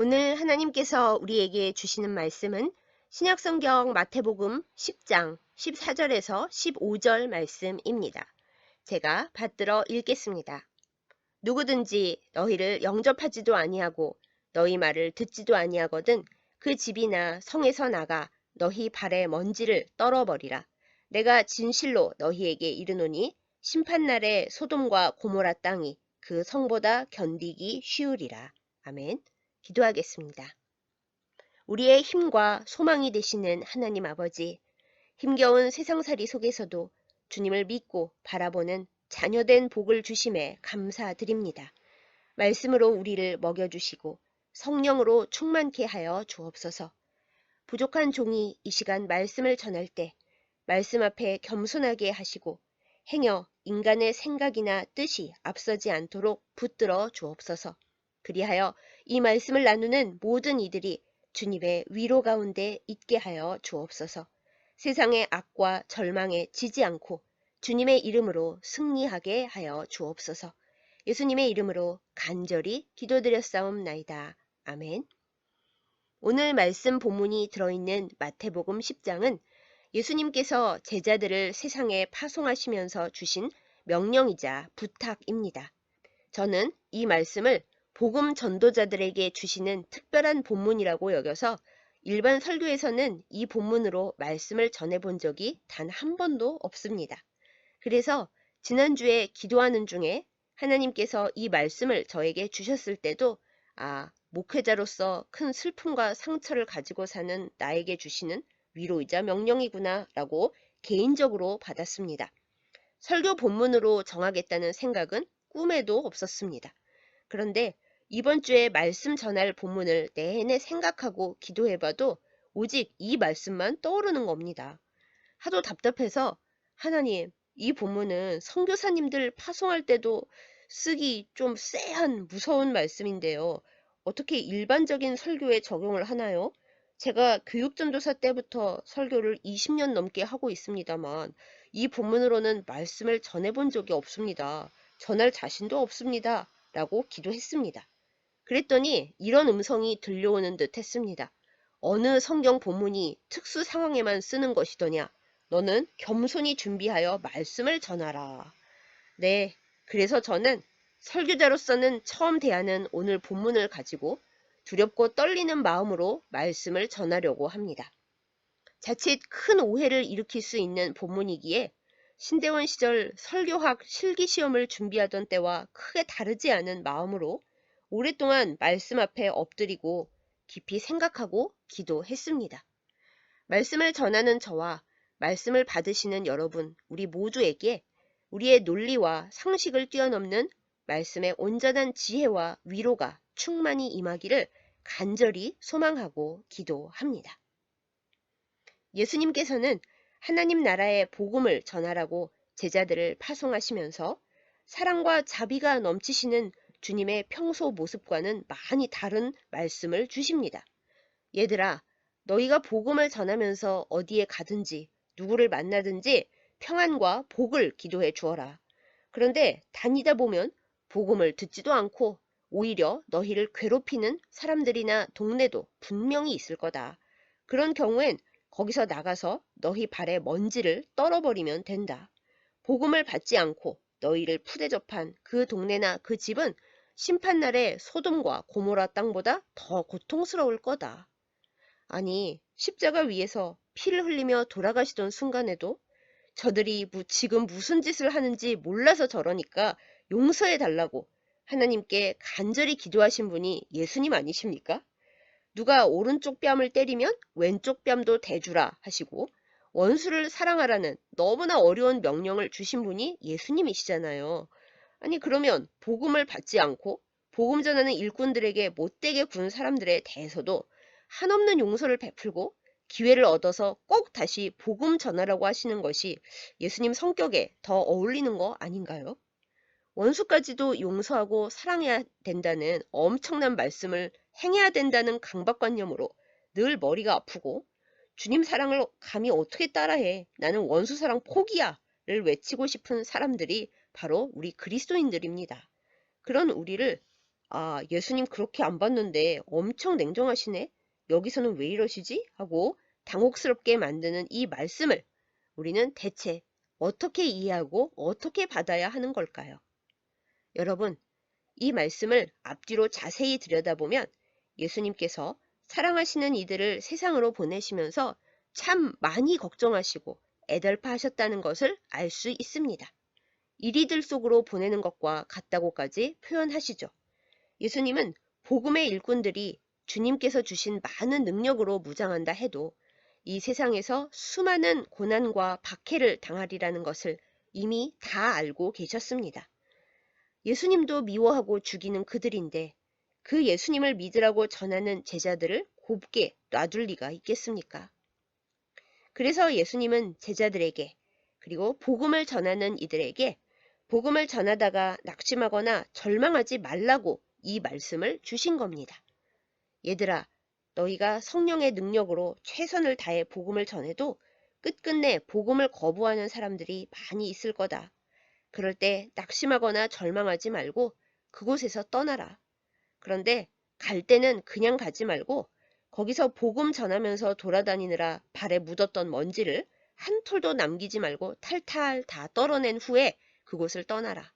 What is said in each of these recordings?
오늘 하나님께서 우리에게 주시는 말씀은 신약성경 마태복음 10장 14절에서 15절 말씀입니다. 제가 받들어 읽겠습니다. 누구든지 너희를 영접하지도 아니하고 너희 말을 듣지도 아니하거든 그 집이나 성에서 나가 너희 발의 먼지를 떨어버리라. 내가 진실로 너희에게 이르노니 심판날에 소돔과 고모라 땅이 그 성보다 견디기 쉬우리라. 아멘. 기도하겠습니다. 우리의 힘과 소망이 되시는 하나님 아버지, 힘겨운 세상살이 속에서도 주님을 믿고 바라보는 자녀된 복을 주심에 감사드립니다. 말씀으로 우리를 먹여주시고 성령으로 충만케 하여 주옵소서. 부족한 종이 이 시간 말씀을 전할 때 말씀 앞에 겸손하게 하시고 행여 인간의 생각이나 뜻이 앞서지 않도록 붙들어 주옵소서. 그리하여 이 말씀을 나누는 모든 이들이 주님의 위로 가운데 있게 하여 주옵소서. 세상의 악과 절망에 지지 않고 주님의 이름으로 승리하게 하여 주옵소서. 예수님의 이름으로 간절히 기도드렸사옵나이다. 아멘. 오늘 말씀 본문이 들어있는 마태복음 10장은 예수님께서 제자들을 세상에 파송하시면서 주신 명령이자 부탁입니다. 저는 이 말씀을 복음 전도자들에게 주시는 특별한 본문이라고 여겨서 일반 설교에서는 이 본문으로 말씀을 전해본 적이 단 한 번도 없습니다. 그래서 지난주에 기도하는 중에 하나님께서 이 말씀을 저에게 주셨을 때도 목회자로서 큰 슬픔과 상처를 가지고 사는 나에게 주시는 위로이자 명령이구나 라고 개인적으로 받았습니다. 설교 본문으로 정하겠다는 생각은 꿈에도 없었습니다. 그런데 이번 주에 말씀 전할 본문을 내내 생각하고 기도해봐도 오직 이 말씀만 떠오르는 겁니다. 하도 답답해서 하나님, 이 본문은 선교사님들 파송할 때도 쓰기 좀 쎄한 무서운 말씀인데요. 어떻게 일반적인 설교에 적용을 하나요? 제가 교육전도사 때부터 설교를 20년 넘게 하고 있습니다만 이 본문으로는 말씀을 전해본 적이 없습니다. 전할 자신도 없습니다. 라고 기도했습니다. 그랬더니 이런 음성이 들려오는 듯 했습니다. 어느 성경 본문이 특수 상황에만 쓰는 것이더냐? 너는 겸손히 준비하여 말씀을 전하라. 네, 그래서 저는 설교자로서는 처음 대하는 오늘 본문을 가지고 두렵고 떨리는 마음으로 말씀을 전하려고 합니다. 자칫 큰 오해를 일으킬 수 있는 본문이기에 신대원 시절 설교학 실기시험을 준비하던 때와 크게 다르지 않은 마음으로 오랫동안 말씀 앞에 엎드리고 깊이 생각하고 기도했습니다. 말씀을 전하는 저와 말씀을 받으시는 여러분, 우리 모두에게 우리의 논리와 상식을 뛰어넘는 말씀의 온전한 지혜와 위로가 충만히 임하기를 간절히 소망하고 기도합니다. 예수님께서는 하나님 나라의 복음을 전하라고 제자들을 파송하시면서 사랑과 자비가 넘치시는 주님의 평소 모습과는 많이 다른 말씀을 주십니다. 얘들아, 너희가 복음을 전하면서 어디에 가든지 누구를 만나든지 평안과 복을 기도해 주어라. 그런데 다니다 보면 복음을 듣지도 않고 오히려 너희를 괴롭히는 사람들이나 동네도 분명히 있을 거다. 그런 경우엔 거기서 나가서 너희 발에 먼지를 떨어버리면 된다. 복음을 받지 않고 너희를 푸대접한 그 동네나 그 집은 심판날에 소돔과 고모라 땅보다 더 고통스러울 거다. 아니, 십자가 위에서 피를 흘리며 돌아가시던 순간에도 저들이 지금 무슨 짓을 하는지 몰라서 저러니까 용서해 달라고 하나님께 간절히 기도하신 분이 예수님 아니십니까? 누가 오른쪽 뺨을 때리면 왼쪽 뺨도 대주라 하시고 원수를 사랑하라는 너무나 어려운 명령을 주신 분이 예수님이시잖아요. 아니 그러면 복음을 받지 않고 복음 전하는 일꾼들에게 못되게 군 사람들에 대해서도 한없는 용서를 베풀고 기회를 얻어서 꼭 다시 복음 전하라고 하시는 것이 예수님 성격에 더 어울리는 거 아닌가요? 원수까지도 용서하고 사랑해야 된다는 엄청난 말씀을 행해야 된다는 강박관념으로 늘 머리가 아프고 주님 사랑을 감히 어떻게 따라해? 나는 원수 사랑 포기야! 를 외치고 싶은 사람들이 바로 우리 그리스도인들입니다. 그런 우리를 아, 예수님 그렇게 안 봤는데 엄청 냉정하시네? 여기서는 왜 이러시지? 하고 당혹스럽게 만드는 이 말씀을 우리는 대체 어떻게 이해하고 어떻게 받아야 하는 걸까요? 여러분, 이 말씀을 앞뒤로 자세히 들여다보면 예수님께서 사랑하시는 이들을 세상으로 보내시면서 참 많이 걱정하시고 애달파하셨다는 것을 알 수 있습니다. 이리들 속으로 보내는 것과 같다고까지 표현하시죠. 예수님은 복음의 일꾼들이 주님께서 주신 많은 능력으로 무장한다 해도 이 세상에서 수많은 고난과 박해를 당하리라는 것을 이미 다 알고 계셨습니다. 예수님도 미워하고 죽이는 그들인데 그 예수님을 믿으라고 전하는 제자들을 곱게 놔둘 리가 있겠습니까? 그래서 예수님은 제자들에게 그리고 복음을 전하는 이들에게 복음을 전하다가 낙심하거나 절망하지 말라고 이 말씀을 주신 겁니다. 얘들아, 너희가 성령의 능력으로 최선을 다해 복음을 전해도 끝끝내 복음을 거부하는 사람들이 많이 있을 거다. 그럴 때 낙심하거나 절망하지 말고 그곳에서 떠나라. 그런데 갈 때는 그냥 가지 말고 거기서 복음 전하면서 돌아다니느라 발에 묻었던 먼지를 한 톨도 남기지 말고 탈탈 다 떨어낸 후에 그곳을 떠나라.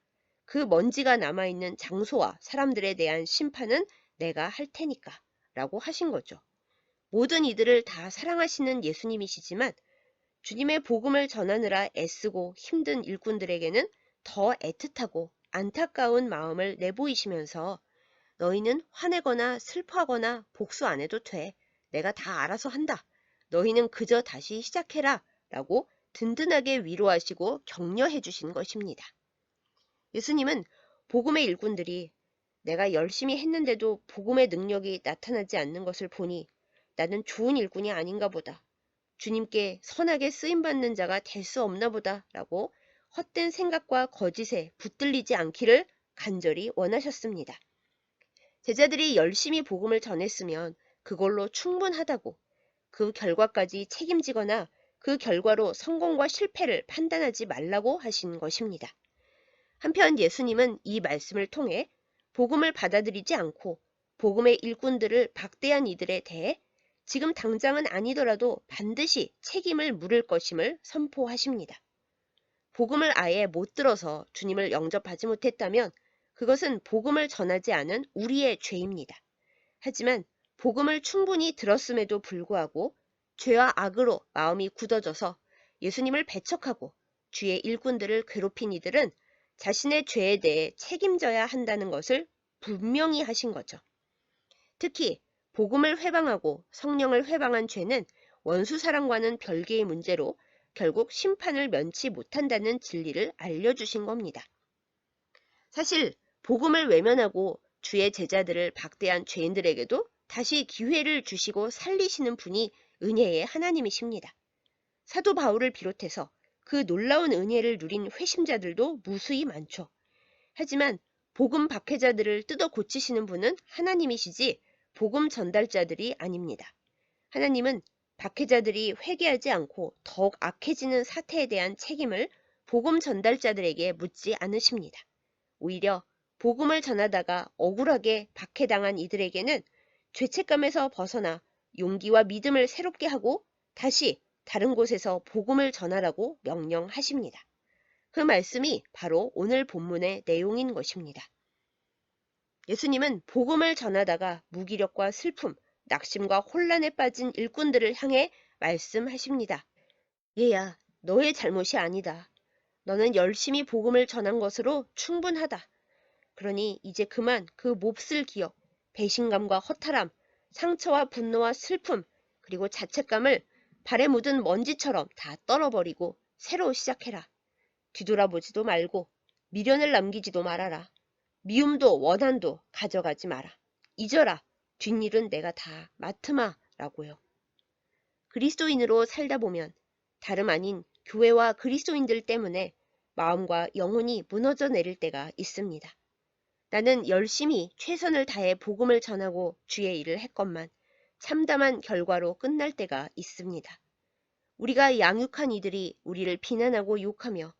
그 먼지가 남아있는 장소와 사람들에 대한 심판은 내가 할 테니까 라고 하신 거죠. 모든 이들을 다 사랑하시는 예수님이시지만 주님의 복음을 전하느라 애쓰고 힘든 일꾼들에게는 더 애틋하고 안타까운 마음을 내보이시면서 너희는 화내거나 슬퍼하거나 복수 안 해도 돼. 내가 다 알아서 한다. 너희는 그저 다시 시작해라. 라고 든든하게 위로하시고 격려해 주신 것입니다. 예수님은 복음의 일꾼들이 내가 열심히 했는데도 복음의 능력이 나타나지 않는 것을 보니 나는 좋은 일꾼이 아닌가 보다. 주님께 선하게 쓰임받는 자가 될 수 없나 보다 라고 헛된 생각과 거짓에 붙들리지 않기를 간절히 원하셨습니다. 제자들이 열심히 복음을 전했으면 그걸로 충분하다고 그 결과까지 책임지거나 그 결과로 성공과 실패를 판단하지 말라고 하신 것입니다. 한편 예수님은 이 말씀을 통해 복음을 받아들이지 않고 복음의 일꾼들을 박대한 이들에 대해 지금 당장은 아니더라도 반드시 책임을 물을 것임을 선포하십니다. 복음을 아예 못 들어서 주님을 영접하지 못했다면 그것은 복음을 전하지 않은 우리의 죄입니다. 하지만 복음을 충분히 들었음에도 불구하고 죄와 악으로 마음이 굳어져서 예수님을 배척하고 주의 일꾼들을 괴롭힌 이들은 자신의 죄에 대해 책임져야 한다는 것을 분명히 하신 거죠. 특히 복음을 회방하고 성령을 회방한 죄는 원수 사랑과는 별개의 문제로 결국 심판을 면치 못한다는 진리를 알려주신 겁니다. 사실 복음을 외면하고 주의 제자들을 박대한 죄인들에게도 다시 기회를 주시고 살리시는 분이 은혜의 하나님이십니다. 사도 바울을 비롯해서 그 놀라운 은혜를 누린 회심자들도 무수히 많죠. 하지만 복음 박해자들을 뜯어 고치시는 분은 하나님이시지 복음 전달자들이 아닙니다. 하나님은 박해자들이 회개하지 않고 더욱 악해지는 사태에 대한 책임을 복음 전달자들에게 묻지 않으십니다. 오히려 복음을 전하다가 억울하게 박해당한 이들에게는 죄책감에서 벗어나 용기와 믿음을 새롭게 하고 다시 다른 곳에서 복음을 전하라고 명령하십니다. 그 말씀이 바로 오늘 본문의 내용인 것입니다. 예수님은 복음을 전하다가 무기력과 슬픔, 낙심과 혼란에 빠진 일꾼들을 향해 말씀하십니다. 얘야, 너의 잘못이 아니다. 너는 열심히 복음을 전한 것으로 충분하다. 그러니 이제 그만 그 몹쓸 기억, 배신감과 허탈함, 상처와 분노와 슬픔, 그리고 자책감을 발에 묻은 먼지처럼 다 떨어버리고 새로 시작해라. 뒤돌아보지도 말고 미련을 남기지도 말아라. 미움도 원한도 가져가지 마라. 잊어라. 뒷일은 내가 다 맡으마 라고요. 그리스도인으로 살다 보면 다름 아닌 교회와 그리스도인들 때문에 마음과 영혼이 무너져 내릴 때가 있습니다. 나는 열심히 최선을 다해 복음을 전하고 주의 일을 했건만 참담한 결과로 끝날 때가 있습니다. 우리가 양육한 이들이 우리를 비난하고 욕하며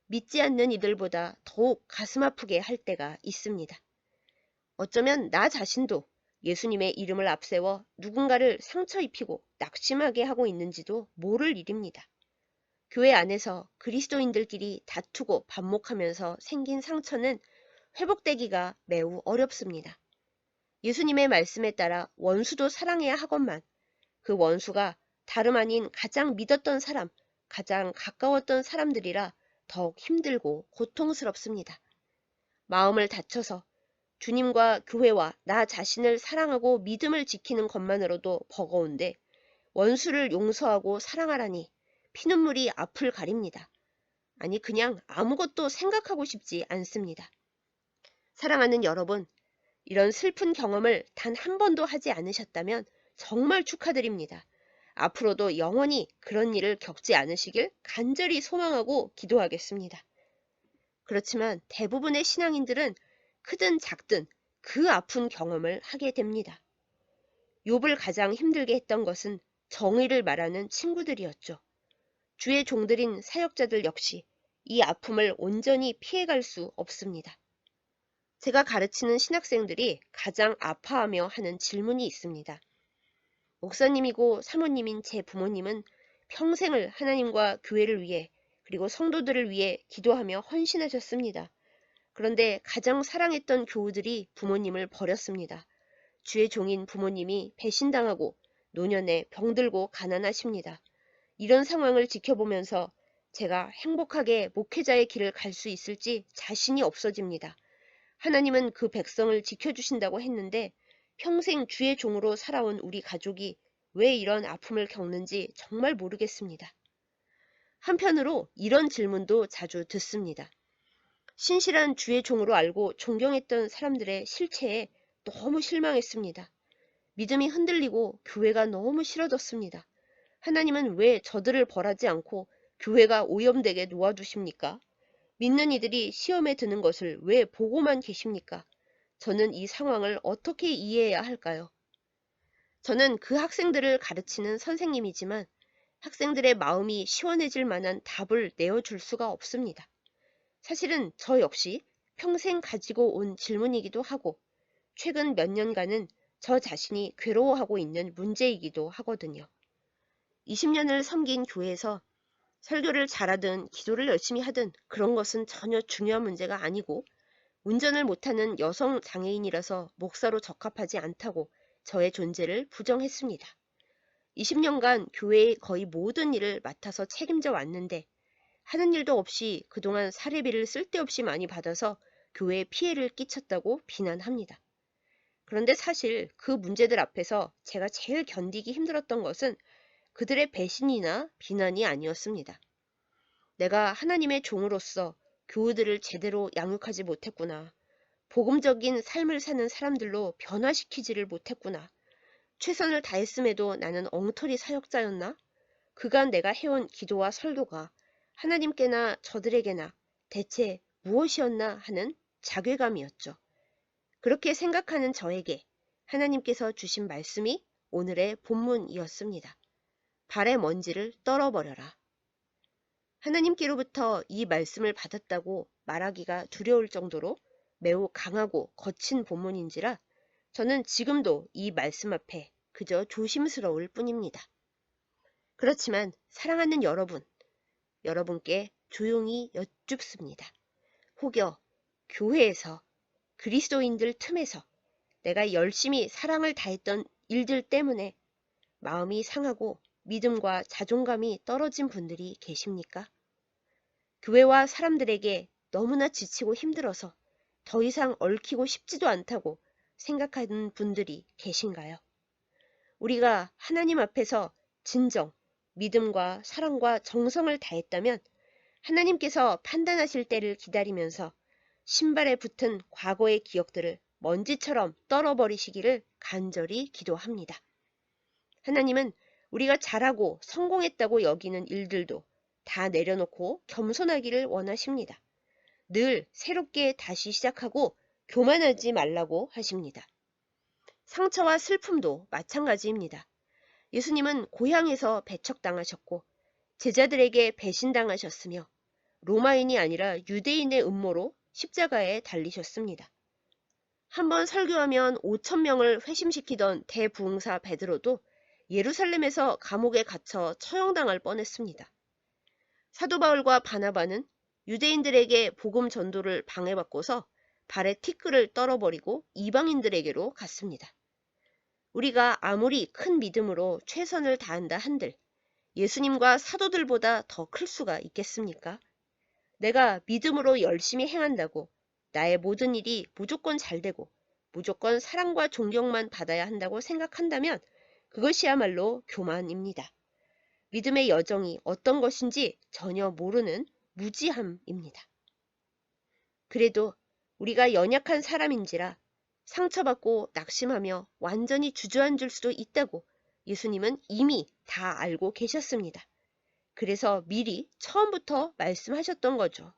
믿지 않는 이들보다 더욱 가슴 아프게 할 때가 있습니다. 어쩌면 나 자신도 예수님의 이름을 앞세워 누군가를 상처 입히고 낙심하게 하고 있는지도 모를 일입니다. 교회 안에서 그리스도인들끼리 다투고 반목하면서 생긴 상처는 회복되기가 매우 어렵습니다. 예수님의 말씀에 따라 원수도 사랑해야 하건만 그 원수가 다름 아닌 가장 믿었던 사람, 가장 가까웠던 사람들이라 더욱 힘들고 고통스럽습니다. 마음을 다쳐서 주님과 교회와 나 자신을 사랑하고 믿음을 지키는 것만으로도 버거운데 원수를 용서하고 사랑하라니 피눈물이 앞을 가립니다. 아니 그냥 아무것도 생각하고 싶지 않습니다. 사랑하는 여러분, 이런 슬픈 경험을 단 한 번도 하지 않으셨다면 정말 축하드립니다. 앞으로도 영원히 그런 일을 겪지 않으시길 간절히 소망하고 기도하겠습니다. 그렇지만 대부분의 신앙인들은 크든 작든 그 아픈 경험을 하게 됩니다. 욥을 가장 힘들게 했던 것은 정의를 말하는 친구들이었죠. 주의 종들인 사역자들 역시 이 아픔을 온전히 피해갈 수 없습니다. 제가 가르치는 신학생들이 가장 아파하며 하는 질문이 있습니다. 목사님이고 사모님인 제 부모님은 평생을 하나님과 교회를 위해 그리고 성도들을 위해 기도하며 헌신하셨습니다. 그런데 가장 사랑했던 교우들이 부모님을 버렸습니다. 주의 종인 부모님이 배신당하고 노년에 병들고 가난하십니다. 이런 상황을 지켜보면서 제가 행복하게 목회자의 길을 갈 수 있을지 자신이 없어집니다. 하나님은 그 백성을 지켜주신다고 했는데 평생 주의 종으로 살아온 우리 가족이 왜 이런 아픔을 겪는지 정말 모르겠습니다. 한편으로 이런 질문도 자주 듣습니다. 신실한 주의 종으로 알고 존경했던 사람들의 실체에 너무 실망했습니다. 믿음이 흔들리고 교회가 너무 싫어졌습니다. 하나님은 왜 저들을 벌하지 않고 교회가 오염되게 놓아두십니까? 믿는 이들이 시험에 드는 것을 왜 보고만 계십니까? 저는 이 상황을 어떻게 이해해야 할까요? 저는 그 학생들을 가르치는 선생님이지만 학생들의 마음이 시원해질 만한 답을 내어줄 수가 없습니다. 사실은 저 역시 평생 가지고 온 질문이기도 하고 최근 몇 년간은 저 자신이 괴로워하고 있는 문제이기도 하거든요. 20년을 섬긴 교회에서 설교를 잘하든 기도를 열심히 하든 그런 것은 전혀 중요한 문제가 아니고 운전을 못하는 여성 장애인이라서 목사로 적합하지 않다고 저의 존재를 부정했습니다. 20년간 교회의 거의 모든 일을 맡아서 책임져 왔는데 하는 일도 없이 그동안 사례비를 쓸데없이 많이 받아서 교회에 피해를 끼쳤다고 비난합니다. 그런데 사실 그 문제들 앞에서 제가 제일 견디기 힘들었던 것은 그들의 배신이나 비난이 아니었습니다. 내가 하나님의 종으로서 교우들을 제대로 양육하지 못했구나. 복음적인 삶을 사는 사람들로 변화시키지를 못했구나. 최선을 다했음에도 나는 엉터리 사역자였나? 그간 내가 해온 기도와 설교가 하나님께나 저들에게나 대체 무엇이었나 하는 자괴감이었죠. 그렇게 생각하는 저에게 하나님께서 주신 말씀이 오늘의 본문이었습니다. 발의 먼지를 떨어버려라. 하나님께로부터 이 말씀을 받았다고 말하기가 두려울 정도로 매우 강하고 거친 본문인지라 저는 지금도 이 말씀 앞에 그저 조심스러울 뿐입니다. 그렇지만 사랑하는 여러분, 여러분께 조용히 여쭙습니다. 혹여 교회에서 그리스도인들 틈에서 내가 열심히 사랑을 다했던 일들 때문에 마음이 상하고 믿음과 자존감이 떨어진 분들이 계십니까? 교회와 사람들에게 너무나 지치고 힘들어서 더 이상 얽히고 싶지도 않다고 생각하는 분들이 계신가요? 우리가 하나님 앞에서 진정, 믿음과 사랑과 정성을 다했다면 하나님께서 판단하실 때를 기다리면서 신발에 붙은 과거의 기억들을 먼지처럼 떨어버리시기를 간절히 기도합니다. 하나님은 우리가 잘하고 성공했다고 여기는 일들도 다 내려놓고 겸손하기를 원하십니다. 늘 새롭게 다시 시작하고 교만하지 말라고 하십니다. 상처와 슬픔도 마찬가지입니다. 예수님은 고향에서 배척당하셨고 제자들에게 배신당하셨으며 로마인이 아니라 유대인의 음모로 십자가에 달리셨습니다. 한번 설교하면 5천 명을 회심시키던 대부흥사 베드로도 예루살렘에서 감옥에 갇혀 처형당할 뻔했습니다. 사도 바울과 바나바는 유대인들에게 복음 전도를 방해받고서 발에 티끌을 떨어버리고 이방인들에게로 갔습니다. 우리가 아무리 큰 믿음으로 최선을 다한다 한들 예수님과 사도들보다 더 클 수가 있겠습니까? 내가 믿음으로 열심히 행한다고 나의 모든 일이 무조건 잘 되고 무조건 사랑과 존경만 받아야 한다고 생각한다면 그것이야말로 교만입니다. 믿음의 여정이 어떤 것인지 전혀 모르는 무지함입니다. 그래도 우리가 연약한 사람인지라 상처받고 낙심하며 완전히 주저앉을 수도 있다고 예수님은 이미 다 알고 계셨습니다. 그래서 미리 처음부터 말씀하셨던 거죠.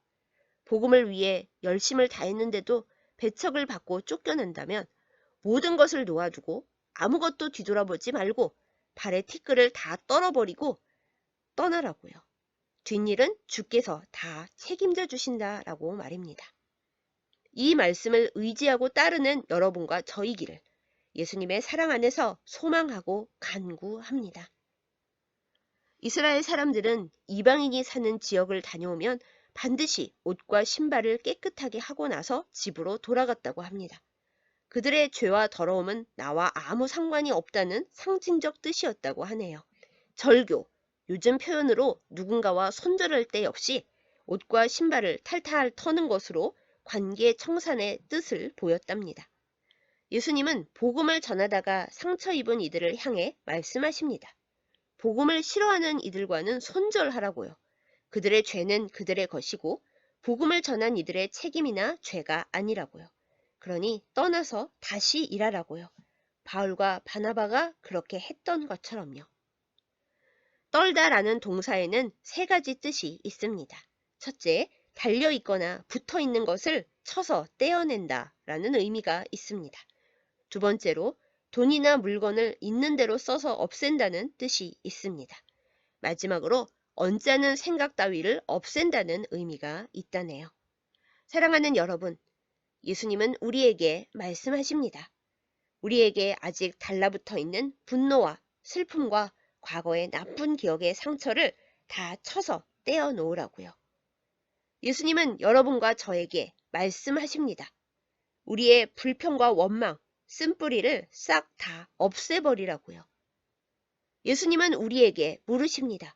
복음을 위해 열심을 다했는데도 배척을 받고 쫓겨난다면 모든 것을 놓아두고 아무것도 뒤돌아보지 말고 발에 티끌을 다 떨어버리고 떠나라고요. 뒷일은 주께서 다 책임져 주신다라고 말입니다. 이 말씀을 의지하고 따르는 여러분과 저이기를 예수님의 사랑 안에서 소망하고 간구합니다. 이스라엘 사람들은 이방인이 사는 지역을 다녀오면 반드시 옷과 신발을 깨끗하게 하고 나서 집으로 돌아갔다고 합니다. 그들의 죄와 더러움은 나와 아무 상관이 없다는 상징적 뜻이었다고 하네요. 절교, 요즘 표현으로 누군가와 손절할 때 역시 옷과 신발을 탈탈 터는 것으로 관계 청산의 뜻을 보였답니다. 예수님은 복음을 전하다가 상처 입은 이들을 향해 말씀하십니다. 복음을 싫어하는 이들과는 손절하라고요. 그들의 죄는 그들의 것이고 복음을 전한 이들의 책임이나 죄가 아니라고요. 그러니 떠나서 다시 일하라고요. 바울과 바나바가 그렇게 했던 것처럼요. 떨다라는 동사에는 세 가지 뜻이 있습니다. 첫째, 달려있거나 붙어있는 것을 쳐서 떼어낸다 라는 의미가 있습니다. 두 번째로, 돈이나 물건을 있는 대로 써서 없앤다는 뜻이 있습니다. 마지막으로, 언짢은 생각 따위를 없앤다는 의미가 있다네요. 사랑하는 여러분, 예수님은 우리에게 말씀하십니다. 우리에게 아직 달라붙어 있는 분노와 슬픔과 과거의 나쁜 기억의 상처를 다 쳐서 떼어놓으라고요. 예수님은 여러분과 저에게 말씀하십니다. 우리의 불평과 원망, 쓴뿌리를 싹 다 없애버리라고요. 예수님은 우리에게 물으십니다.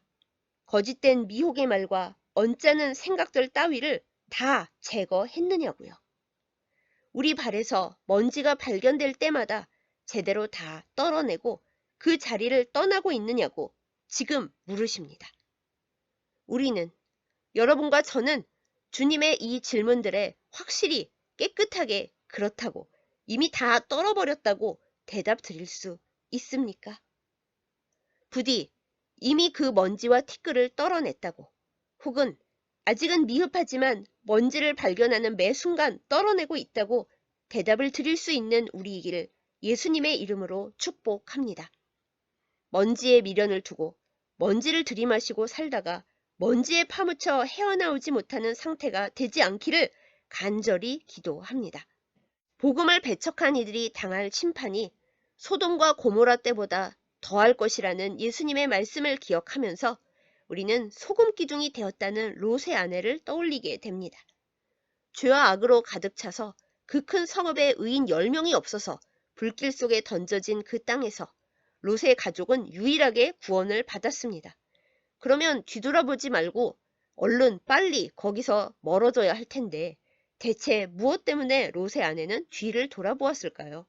거짓된 미혹의 말과 언짢은 생각들 따위를 다 제거했느냐고요. 우리 발에서 먼지가 발견될 때마다 제대로 다 떨어내고 그 자리를 떠나고 있느냐고 지금 물으십니다. 우리는, 여러분과 저는 주님의 이 질문들에 확실히 깨끗하게 그렇다고 이미 다 떨어버렸다고 대답 드릴 수 있습니까? 부디 이미 그 먼지와 티끌을 떨어냈다고 혹은 아직은 미흡하지만 먼지를 발견하는 매 순간 떨어내고 있다고 대답을 드릴 수 있는 우리이기를 예수님의 이름으로 축복합니다. 먼지에 미련을 두고 먼지를 들이마시고 살다가 먼지에 파묻혀 헤어나오지 못하는 상태가 되지 않기를 간절히 기도합니다. 복음을 배척한 이들이 당할 심판이 소돔과 고모라 때보다 더할 것이라는 예수님의 말씀을 기억하면서 우리는 소금 기둥이 되었다는 롯의 아내를 떠올리게 됩니다. 죄와 악으로 가득 차서 그 큰 성읍에 의인 10명이 없어서 불길 속에 던져진 그 땅에서 롯의 가족은 유일하게 구원을 받았습니다. 그러면 뒤돌아보지 말고 얼른 빨리 거기서 멀어져야 할 텐데 대체 무엇 때문에 롯의 아내는 뒤를 돌아보았을까요?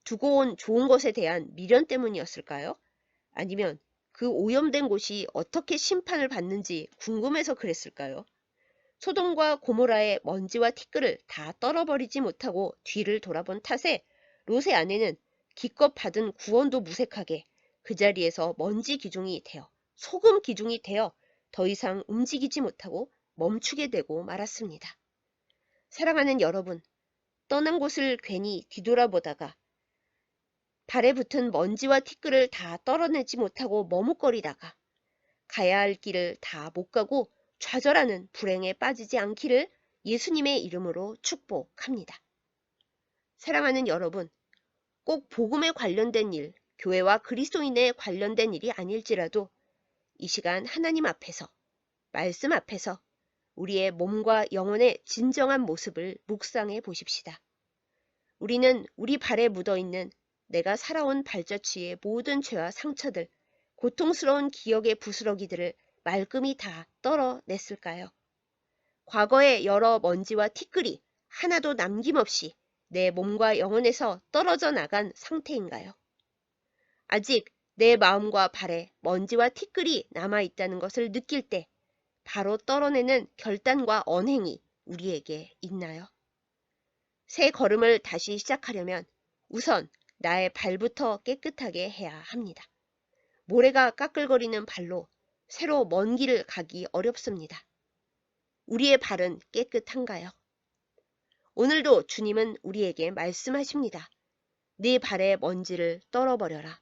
두고 온 좋은 것에 대한 미련 때문이었을까요? 아니면 그 오염된 곳이 어떻게 심판을 받는지 궁금해서 그랬을까요? 소돔과 고모라의 먼지와 티끌을 다 떨어버리지 못하고 뒤를 돌아본 탓에 롯의 아내는 기껏 받은 구원도 무색하게 그 자리에서 먼지 기둥이 되어 소금 기둥이 되어 더 이상 움직이지 못하고 멈추게 되고 말았습니다. 사랑하는 여러분, 떠난 곳을 괜히 뒤돌아보다가 발에 붙은 먼지와 티끌을 다 떨어내지 못하고 머뭇거리다가 가야 할 길을 다 못 가고 좌절하는 불행에 빠지지 않기를 예수님의 이름으로 축복합니다. 사랑하는 여러분, 꼭 복음에 관련된 일, 교회와 그리스도인에 관련된 일이 아닐지라도 이 시간 하나님 앞에서, 말씀 앞에서 우리의 몸과 영혼의 진정한 모습을 묵상해 보십시다. 우리는 우리 발에 묻어있는 내가 살아온 발자취의 모든 죄와 상처들, 고통스러운 기억의 부스러기들을 말끔히 다 떨어냈을까요? 과거의 여러 먼지와 티끌이 하나도 남김없이 내 몸과 영혼에서 떨어져 나간 상태인가요? 아직 내 마음과 발에 먼지와 티끌이 남아있다는 것을 느낄 때 바로 떨어내는 결단과 언행이 우리에게 있나요? 새 걸음을 다시 시작하려면 우선 나의 발부터 깨끗하게 해야 합니다. 모래가 까끌거리는 발로 새로 먼 길을 가기 어렵습니다. 우리의 발은 깨끗한가요? 오늘도 주님은 우리에게 말씀하십니다. 네 발의 먼지를 떨어버려라.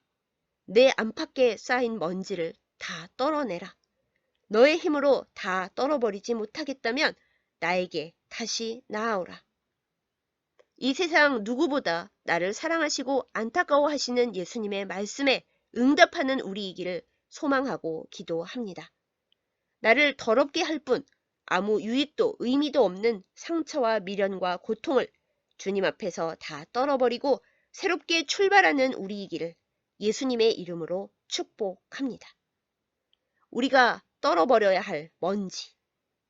내 안팎에 쌓인 먼지를 다 떨어내라. 너의 힘으로 다 떨어버리지 못하겠다면 나에게 다시 나아오라. 이 세상 누구보다 나를 사랑하시고 안타까워하시는 예수님의 말씀에 응답하는 우리이기를 소망하고 기도합니다. 나를 더럽게 할 뿐 아무 유익도 의미도 없는 상처와 미련과 고통을 주님 앞에서 다 떨어버리고 새롭게 출발하는 우리이기를 예수님의 이름으로 축복합니다. 우리가 떨어버려야 할 먼지,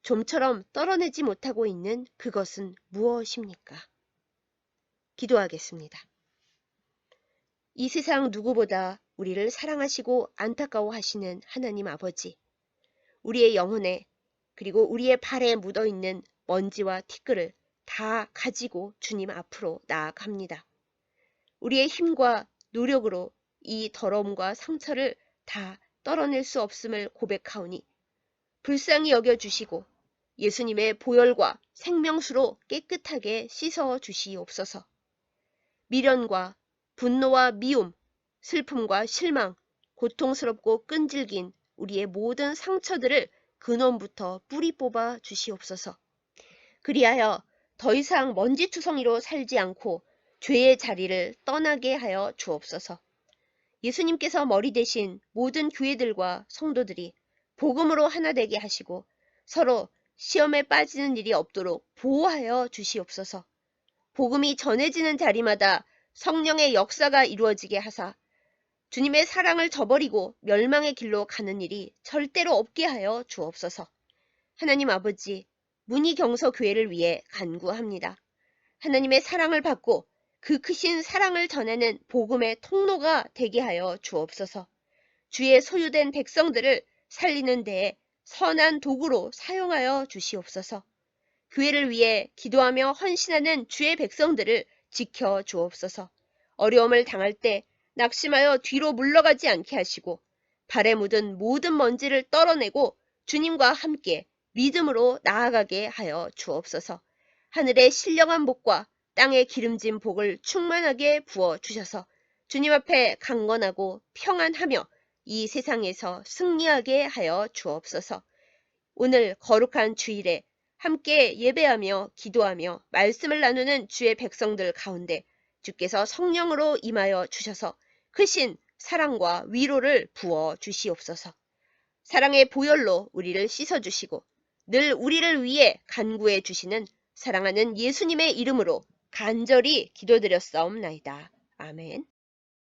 좀처럼 떨어내지 못하고 있는 그것은 무엇입니까? 기도하겠습니다. 이 세상 누구보다 우리를 사랑하시고 안타까워하시는 하나님 아버지, 우리의 영혼에 그리고 우리의 발에 묻어있는 먼지와 티끌을 다 가지고 주님 앞으로 나아갑니다. 우리의 힘과 노력으로 이 더러움과 상처를 다 떨어낼 수 없음을 고백하오니 불쌍히 여겨주시고 예수님의 보혈과 생명수로 깨끗하게 씻어 주시옵소서. 미련과 분노와 미움, 슬픔과 실망, 고통스럽고 끈질긴 우리의 모든 상처들을 근원부터 뿌리 뽑아 주시옵소서. 그리하여 더 이상 먼지투성이로 살지 않고 죄의 자리를 떠나게 하여 주옵소서. 예수님께서 머리 대신 모든 교회들과 성도들이 복음으로 하나 되게 하시고 서로 시험에 빠지는 일이 없도록 보호하여 주시옵소서. 복음이 전해지는 자리마다 성령의 역사가 이루어지게 하사 주님의 사랑을 저버리고 멸망의 길로 가는 일이 절대로 없게 하여 주옵소서. 하나님 아버지, 문희경서 교회를 위해 간구합니다. 하나님의 사랑을 받고 그 크신 사랑을 전하는 복음의 통로가 되게 하여 주옵소서. 주의 소유된 백성들을 살리는 데에 선한 도구로 사용하여 주시옵소서. 교회를 위해 기도하며 헌신하는 주의 백성들을 지켜 주옵소서. 어려움을 당할 때 낙심하여 뒤로 물러가지 않게 하시고 발에 묻은 모든 먼지를 떨어내고 주님과 함께 믿음으로 나아가게 하여 주옵소서. 하늘의 신령한 복과 땅의 기름진 복을 충만하게 부어 주셔서 주님 앞에 강건하고 평안하며 이 세상에서 승리하게 하여 주옵소서. 오늘 거룩한 주일에 함께 예배하며 기도하며 말씀을 나누는 주의 백성들 가운데 주께서 성령으로 임하여 주셔서 크신 사랑과 위로를 부어 주시옵소서. 사랑의 보혈로 우리를 씻어주시고 늘 우리를 위해 간구해 주시는 사랑하는 예수님의 이름으로 간절히 기도드렸사옵나이다. 아멘.